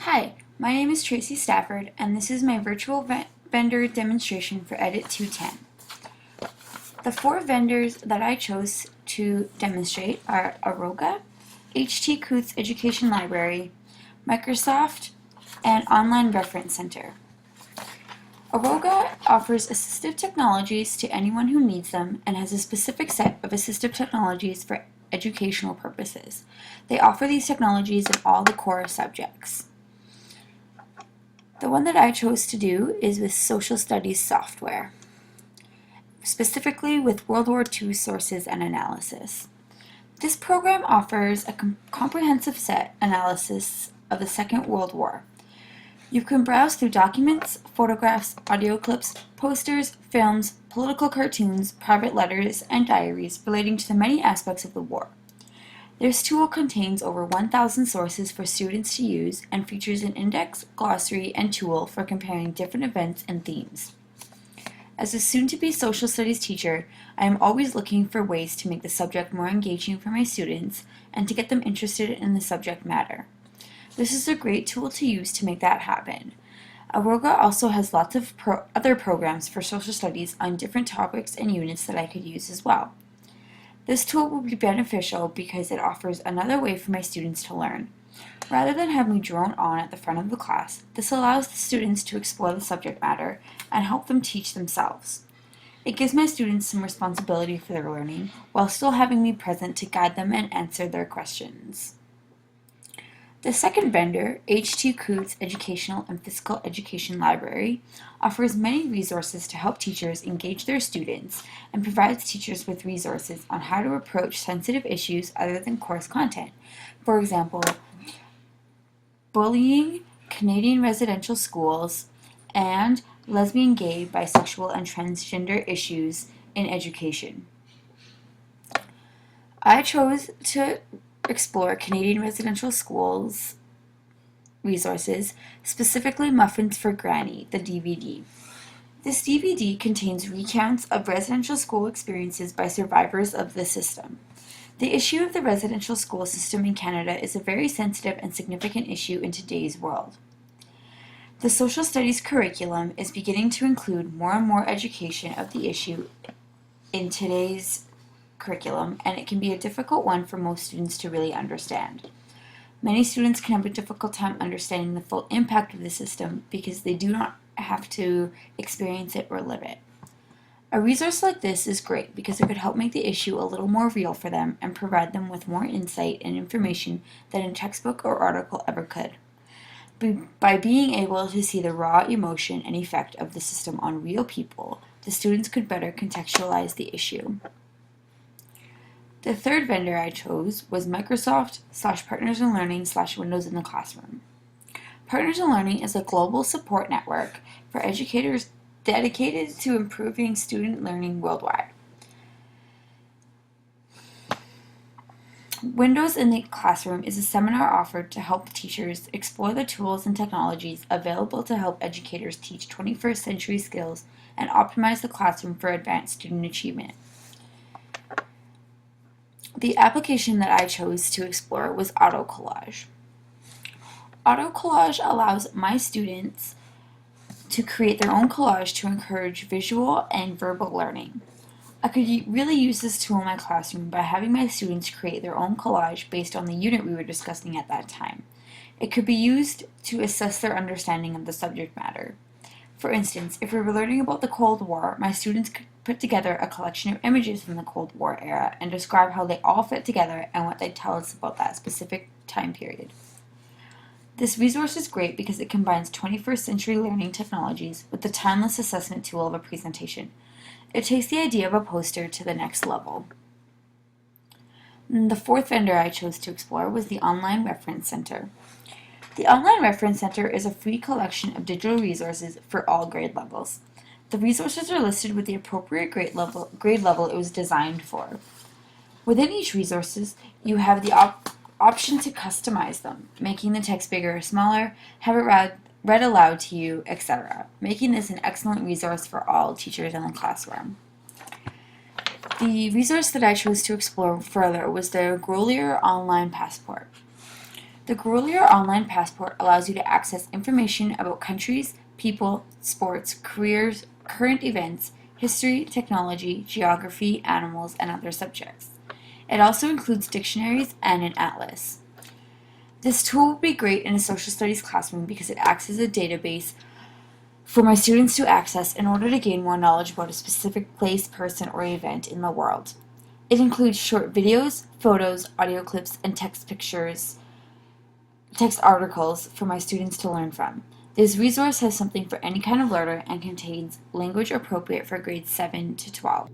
Hi, my name is Tracy Stafford, and this is my virtual vendor demonstration for Edit 210. The four vendors that I chose to demonstrate are Aroga, HT Coots Education Library, Microsoft, and Online Reference Center. Aroga offers assistive technologies to anyone who needs them and has a specific set of assistive technologies for educational purposes. They offer these technologies in all the core subjects. The one that I chose to do is with social studies software, specifically with World War II sources and analysis. This program offers a comprehensive set analysis of the Second World War. You can browse through documents, photographs, audio clips, posters, films, political cartoons, private letters, and diaries relating to the many aspects of the war. This tool contains over 1,000 sources for students to use and features an index, glossary, and tool for comparing different events and themes. As a soon-to-be social studies teacher, I am always looking for ways to make the subject more engaging for my students and to get them interested in the subject matter. This is a great tool to use to make that happen. Aroga also has lots of other programs for social studies on different topics and units that I could use as well. This tool will be beneficial because it offers another way for my students to learn. Rather than have me drone on at the front of the class, this allows the students to explore the subject matter and help them teach themselves. It gives my students some responsibility for their learning while still having me present to guide them and answer their questions. The second vendor, HT Coots Educational and Physical Education Library, offers many resources to help teachers engage their students and provides teachers with resources on how to approach sensitive issues other than course content. For example, bullying, Canadian residential schools, and lesbian, gay, bisexual, and transgender issues in education. I chose to explore Canadian residential schools resources, specifically Muffins for Granny, the DVD. This DVD contains recounts of residential school experiences by survivors of the system. The issue of the residential school system in Canada is a very sensitive and significant issue in today's world. The social studies curriculum is beginning to include more and more education of the issue in today's curriculum, and it can be a difficult one for most students to really understand. Many students can have a difficult time understanding the full impact of the system because they do not have to experience it or live it. A resource like this is great because it could help make the issue a little more real for them and provide them with more insight and information than a textbook or article ever could. By being able to see the raw emotion and effect of the system on real people, the students could better contextualize the issue. The third vendor I chose was Microsoft /Partners in Learning /Windows in the Classroom. Partners in Learning is a global support network for educators dedicated to improving student learning worldwide. Windows in the Classroom is a seminar offered to help teachers explore the tools and technologies available to help educators teach 21st century skills and optimize the classroom for advanced student achievement. The application that I chose to explore was AutoCollage. AutoCollage allows my students to create their own collage to encourage visual and verbal learning. I could really use this tool in my classroom by having my students create their own collage based on the unit we were discussing at that time. It could be used to assess their understanding of the subject matter. For instance, if we were learning about the Cold War, my students could put together a collection of images from the Cold War era and describe how they all fit together and what they tell us about that specific time period. This resource is great because it combines 21st century learning technologies with the timeless assessment tool of a presentation. It takes the idea of a poster to the next level. And the fourth vendor I chose to explore was the Online Reference Center. The Online Reference Center is a free collection of digital resources for all grade levels. The resources are listed with the appropriate grade level it was designed for. Within each resources, you have the option to customize them, making the text bigger or smaller, have it read aloud to you, etc., making this an excellent resource for all teachers in the classroom. The resource that I chose to explore further was the Grolier Online Passport. The Grolier Online Passport allows you to access information about countries, people, sports, careers, current events, history, technology, geography, animals, and other subjects. It also includes dictionaries and an atlas. This tool would be great in a social studies classroom because it acts as a database for my students to access in order to gain more knowledge about a specific place, person, or event in the world. It includes short videos, photos, audio clips, and text articles for my students to learn from. This resource has something for any kind of learner and contains language appropriate for grades 7 to 12.